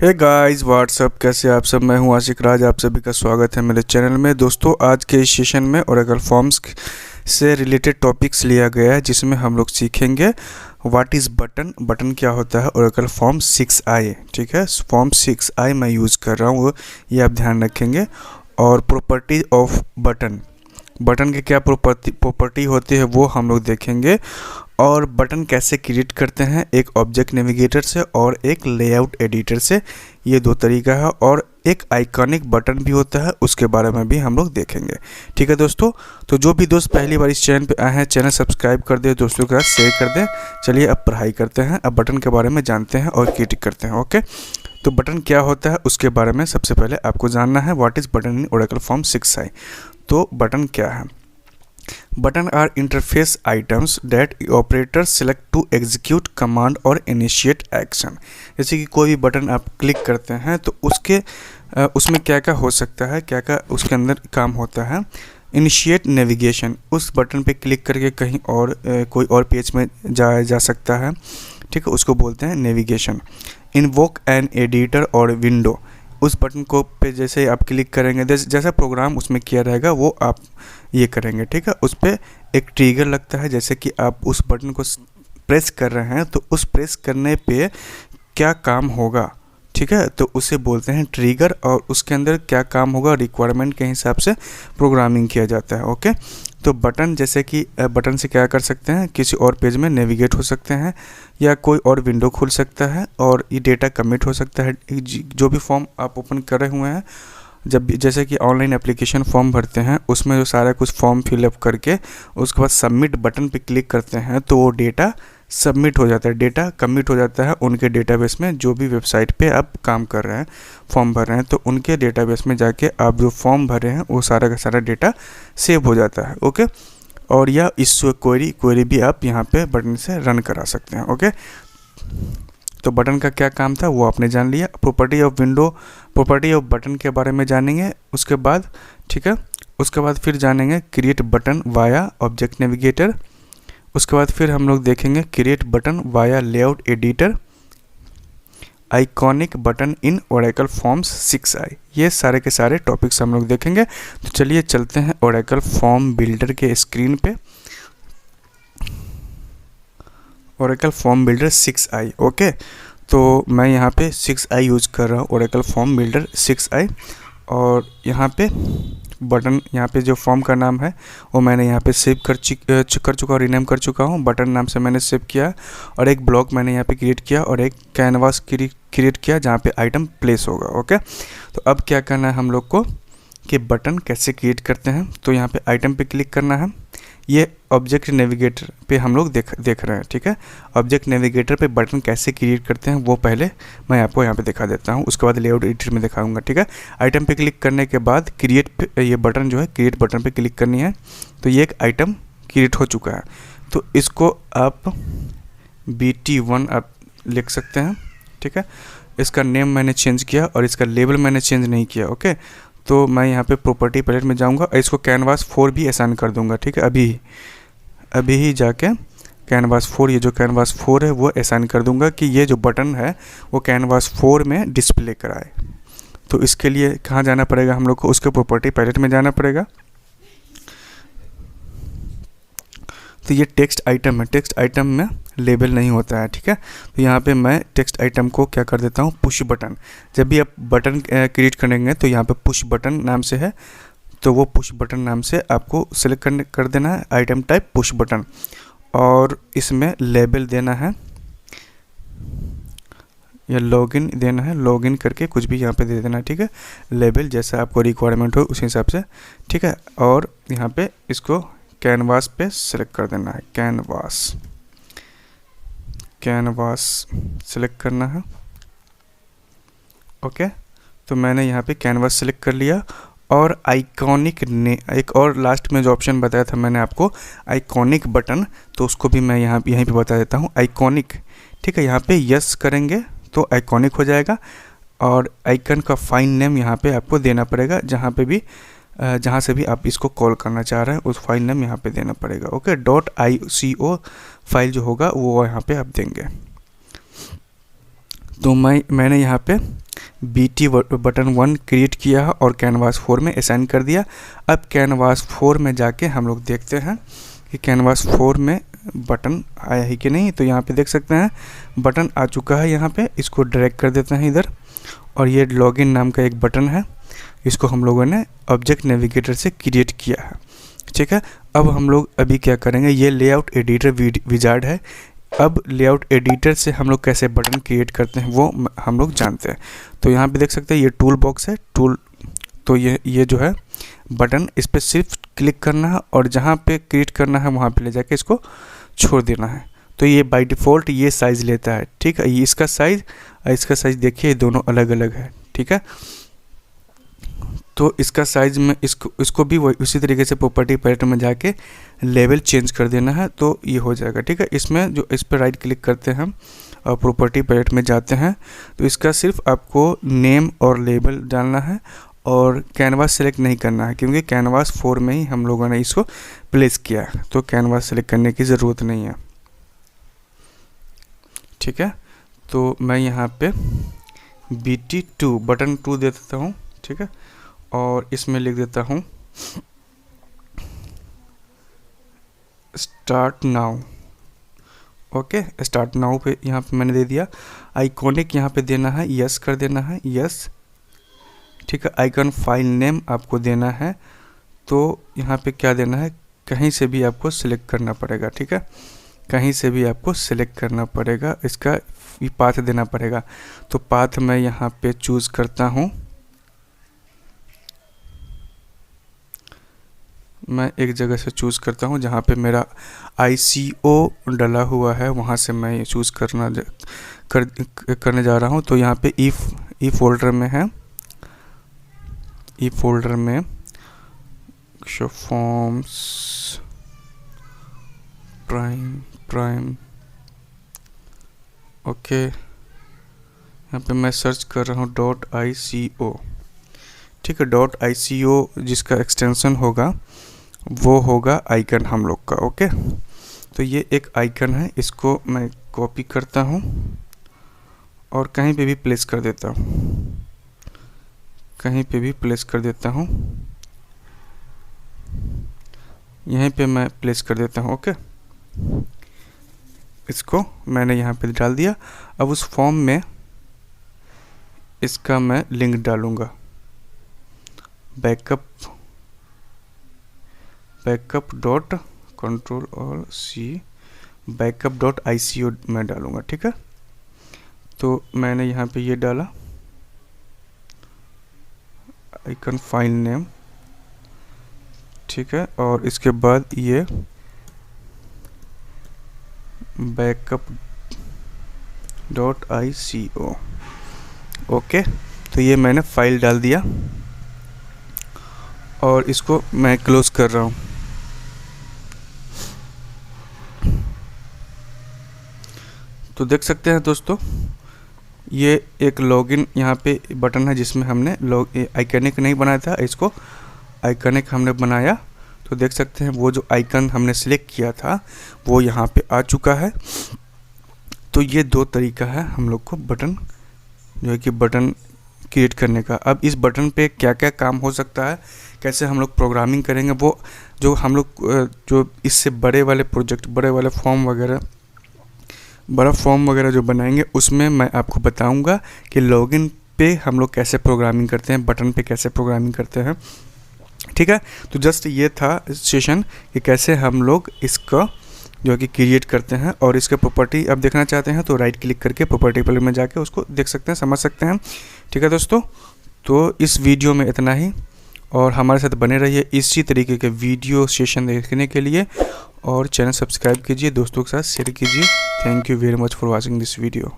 Hey guys what's up, कैसे आप सब। मैं हूं आशिक राज, आप सभी का स्वागत है मेरे चैनल में। दोस्तों, आज के इस सेशन में ओरेकल फॉर्म्स से रिलेटेड टॉपिक्स लिया गया है, जिसमें हम लोग सीखेंगे व्हाट इज़ बटन, बटन क्या होता है, ओरेकल फॉर्म 6i। ठीक है, फॉर्म 6i मैं यूज़ कर रहा हूँ, ये आप ध्यान रखेंगे। और प्रॉपर्टीज ऑफ बटन, बटन के क्या प्रॉपर्टी होती है वो हम लोग देखेंगे। और बटन कैसे क्रिएट करते हैं, एक ऑब्जेक्ट नेविगेटर से और एक लेआउट एडिटर से, ये दो तरीका है। और एक आइकॉनिक बटन भी होता है, उसके बारे में भी हम लोग देखेंगे। ठीक है दोस्तों, तो जो भी दोस्त पहली बार इस चैनल पे आए हैं, चैनल सब्सक्राइब कर दे, दोस्तों के साथ शेयर कर दें। चलिए अब पढ़ाई करते हैं, अब बटन के बारे में जानते हैं और क्रिएट करते हैं। ओके, तो बटन क्या होता है उसके बारे में सबसे पहले आपको जानना है। What is button in Oracle form 6i। तो बटन क्या है? Button are interface items that operator select to execute command और इनिशिएट एक्शन। जैसे कि कोई भी बटन आप क्लिक करते हैं तो उसमें क्या क्या हो सकता है, क्या क्या उसके अंदर काम होता है। इनिशिएट नेविगेशन, उस बटन पे क्लिक करके कहीं और कोई और पेज में जाया जा सकता है। ठीक है, उसको बोलते हैं नेविगेशन। इन्वोक एन एडिटर और विंडो, उस बटन को पे जैसे आप क्लिक करेंगे, जैसा प्रोग्राम उसमें किया रहेगा वो आप ये करेंगे। ठीक है, उस पर एक ट्रिगर लगता है, जैसे कि आप उस बटन को प्रेस कर रहे हैं तो उस प्रेस करने पे क्या काम होगा। ठीक है, तो उसे बोलते हैं ट्रिगर, और उसके अंदर क्या काम होगा रिक्वायरमेंट के हिसाब से प्रोग्रामिंग किया जाता है। ओके, तो बटन जैसे कि बटन से क्या कर सकते हैं, किसी और पेज में नेविगेट हो सकते हैं, या कोई और विंडो खुल सकता है, और ये डेटा कमिट हो सकता है। जो भी फॉर्म आप ओपन कर रहे हुए हैं, जब भी जैसे कि ऑनलाइन एप्लीकेशन फॉर्म भरते हैं, उसमें जो सारा कुछ फॉर्म फिलअप करके उसके बाद सबमिट बटन पे क्लिक करते हैं तो वो डेटा सबमिट हो जाता है, डेटा कमिट हो जाता है उनके डेटाबेस में। जो भी वेबसाइट पे आप काम कर रहे हैं, फॉर्म भर रहे हैं, तो उनके डेटाबेस में जाके आप जो फॉर्म भर रहे हैं वो सारा का सारा डेटा सेव हो जाता है। ओके, और या इस क्वेरी भी आप यहाँ पे बटन से रन करा सकते हैं। ओके, तो बटन का क्या काम था वो आपने जान लिया। Property of window, property off button के बारे में जानेंगे उसके बाद। ठीक है, उसके बाद फिर जानेंगे create button via object navigator. उसके बाद फिर हम लोग देखेंगे create button via layout editor, iconic button in Oracle forms 6i। ये सारे के सारे टॉपिक्स हम लोग देखेंगे। तो चलिए चलते हैं ओरेकल फॉर्म बिल्डर के स्क्रीन पे। Oracle form builder 6i। Okay, तो मैं यहाँ पे 6i यूज़ कर रहा हूँ, ओरेकल फॉर्म बिल्डर 6i। और यहाँ पे बटन, यहाँ पे जो फॉर्म का नाम है वो मैंने यहाँ पे सेव कर चुका और रीनेम कर चुका हूँ। बटन नाम से मैंने सेव किया, और एक ब्लॉक मैंने यहाँ पे क्रिएट किया, और एक कैनवास क्रिएट किया जहाँ पे आइटम प्लेस होगा। ओके, तो अब क्या करना है हम लोग को कि बटन कैसे क्रिएट करते हैं। तो यहाँ पे आइटम पे क्लिक करना है। ये ऑब्जेक्ट नेविगेटर पे हम लोग देख रहे हैं। ठीक है, ऑब्जेक्ट नेविगेटर पे बटन कैसे क्रिएट करते हैं वो पहले मैं आपको यहाँ पे दिखा देता हूँ, उसके बाद लेआउट एडिटर में दिखाऊंगा। ठीक है, आइटम पे क्लिक करने के बाद क्रिएट पे, ये बटन जो है क्रिएट बटन पे क्लिक करनी है। तो ये एक आइटम क्रिएट हो चुका है, तो इसको आप BT1 आप लिख सकते हैं। ठीक है, इसका नेम मैंने चेंज किया और इसका लेबल मैंने चेंज नहीं किया। ओके, तो मैं यहाँ पे प्रॉपर्टी पैलेट में जाऊँगा और इसको कैनवास 4 भी असाइन कर दूँगा। ठीक है, अभी ही जाके कैनवास 4, ये जो कैनवास 4 है वो असाइन कर दूँगा कि ये जो बटन है वो कैनवास 4 में डिस्प्ले कराए। तो इसके लिए कहाँ जाना पड़ेगा हम लोग को, उसके प्रॉपर्टी पैलेट में जाना पड़ेगा। तो ये टेक्स्ट आइटम है, टेक्स्ट आइटम में लेबल नहीं होता है। ठीक है, तो यहाँ पे मैं टेक्स्ट आइटम को क्या कर देता हूँ, पुश बटन। जब भी आप बटन क्रिएट करेंगे तो यहाँ पे पुश बटन नाम से है, तो वो पुश बटन नाम से आपको सिलेक्ट कर देना है, आइटम टाइप पुश बटन। और इसमें लेबल देना है या लॉगिन देना है, लॉगिन करके कुछ भी यहाँ पे दे देना है। ठीक है, लेबल जैसा आपको रिक्वायरमेंट हो उस हिसाब से। ठीक है, और यहाँ पे इसको कैनवास पे सिलेक्ट कर देना है, कैनवास सिलेक्ट करना है। ओके, तो मैंने यहाँ पे कैनवास सिलेक्ट कर लिया। और आइकॉनिक ने एक और लास्ट में जो ऑप्शन बताया था मैंने आपको, आइकॉनिक बटन, तो उसको भी मैं यहीं पे बता देता हूँ, आइकॉनिक। ठीक है, यहाँ पे यस करेंगे तो आइकॉनिक हो जाएगा। और आइकन का फाइल नेम यहाँ पे आपको देना पड़ेगा, जहाँ से भी आप इसको कॉल करना चाह रहे हैं उस फाइल नेम यहाँ पे देना पड़ेगा। ओके, .ico फाइल जो होगा वो यहाँ पे आप देंगे। तो मैंने यहाँ पे BT बटन 1 क्रिएट किया है और कैनवास 4 में असाइन कर दिया। अब कैनवास 4 में जाके हम लोग देखते हैं कि कैनवास 4 में बटन आया है कि नहीं। तो यहाँ पे देख सकते हैं बटन आ चुका है। यहाँ पे इसको ड्रैग कर देते हैं इधर, और ये लॉगिन नाम का एक बटन है, इसको हम लोगों ने ऑब्जेक्ट नेविगेटर से क्रिएट किया है। ठीक है, अब हम लोग अभी क्या करेंगे, ये लेआउट एडिटर विजार्ड है। अब लेआउट एडिटर से हम लोग कैसे बटन क्रिएट करते हैं वो हम लोग जानते हैं। तो यहाँ पे देख सकते हैं ये टूल बॉक्स है, तो ये जो है बटन, इस पर सिर्फ क्लिक करना है और जहाँ पे क्रिएट करना है वहाँ पे ले जाके इसको छोड़ देना है। तो ये बाय डिफ़ॉल्ट ये साइज़ लेता है। ठीक है, ये इसका साइज़ देखिए दोनों अलग अलग है। ठीक है, तो इसका साइज़ में इसको भी वही उसी तरीके से प्रॉपर्टी पैलेट में जाके लेवल चेंज कर देना है, तो ये हो जाएगा। ठीक है, इसमें जो इस पर राइट क्लिक करते हैं और प्रॉपर्टी पैलेट में जाते हैं तो इसका सिर्फ आपको नेम और लेबल डालना है और कैनवास सेलेक्ट नहीं करना है, क्योंकि कैनवास 4 में ही हम लोगों ने इसको प्लेस किया है, तो कैनवास सेलेक्ट करने की ज़रूरत नहीं है। ठीक है, तो मैं यहाँ पे BT2 बटन 2 दे देता हूँ। ठीक है, और इसमें लिख देता हूँ start now. Okay, start now पे यहाँ पे मैंने दे दिया। आइकॉनिक यहाँ पे देना है, यस कर देना है, यस। ठीक है, आइकन फाइल नेम आपको देना है, तो यहाँ पे क्या देना है, कहीं से भी आपको सिलेक्ट करना पड़ेगा। ठीक है, कहीं से भी आपको सिलेक्ट करना पड़ेगा, इसका पाथ देना पड़ेगा। तो पाथ मैं यहाँ पे चूज़ करता हूँ, मैं एक जगह से चूज़ करता हूँ जहाँ पे मेरा ICO डला हुआ है, वहाँ से मैं ये चूज़ करने जा रहा हूँ। तो यहाँ पे ई फोल्डर में है, ई फोल्डर में शो फॉर्म्स प्राइम। ओके, यहाँ पे मैं सर्च कर रहा हूँ .ICO। ठीक है, .ICO जिसका एक्सटेंशन होगा वो होगा आइकन हम लोग का। ओके, तो ये एक आइकन है, इसको मैं कॉपी करता हूँ और कहीं पे भी प्लेस कर देता हूँ, कहीं पे भी प्लेस कर देता हूँ, यहीं पे मैं प्लेस कर देता हूँ। ओके, इसको मैंने यहाँ पे डाल दिया। अब उस फॉर्म में इसका मैं लिंक डालूँगा, बैकअप डॉट Ctrl+C backup.ico मैं डालूँगा। ठीक है, तो मैंने यहाँ पे ये डाला, आइकन फाइल नेम। ठीक है, और इसके बाद ये backup.ico। ओके, तो ये मैंने फाइल डाल दिया और इसको मैं क्लोज कर रहा हूँ। तो देख सकते हैं दोस्तों, ये एक लॉगिन यहाँ पे बटन है जिसमें हमने आइकनिक नहीं बनाया था, इसको आइकनिक हमने बनाया। तो देख सकते हैं वो जो आइकन हमने सिलेक्ट किया था वो यहाँ पे आ चुका है। तो ये दो तरीका है हम लोग को बटन जो है कि बटन क्रिएट करने का। अब इस बटन पे क्या क्या काम हो सकता है, कैसे हम लोग प्रोग्रामिंग करेंगे, वो जो हम लोग जो इससे बड़े वाले प्रोजेक्ट, बड़ा फॉर्म वगैरह जो बनाएंगे उसमें मैं आपको बताऊंगा कि लॉगिन पे हम लोग कैसे प्रोग्रामिंग करते हैं, बटन पे कैसे प्रोग्रामिंग करते हैं। ठीक है, तो जस्ट ये था सेशन कि कैसे हम लोग इसका जो कि क्रिएट करते हैं। और इसके प्रॉपर्टी आप देखना चाहते हैं तो राइट क्लिक करके प्रॉपर्टी पैलेट में जाके उसको देख सकते हैं, समझ सकते हैं। ठीक है दोस्तों, तो इस वीडियो में इतना ही, और हमारे साथ बने रहिए इसी तरीके के वीडियो सेशन देखने के लिए, और चैनल सब्सक्राइब कीजिए, दोस्तों के साथ शेयर कीजिए। Thank you very much for watching this video.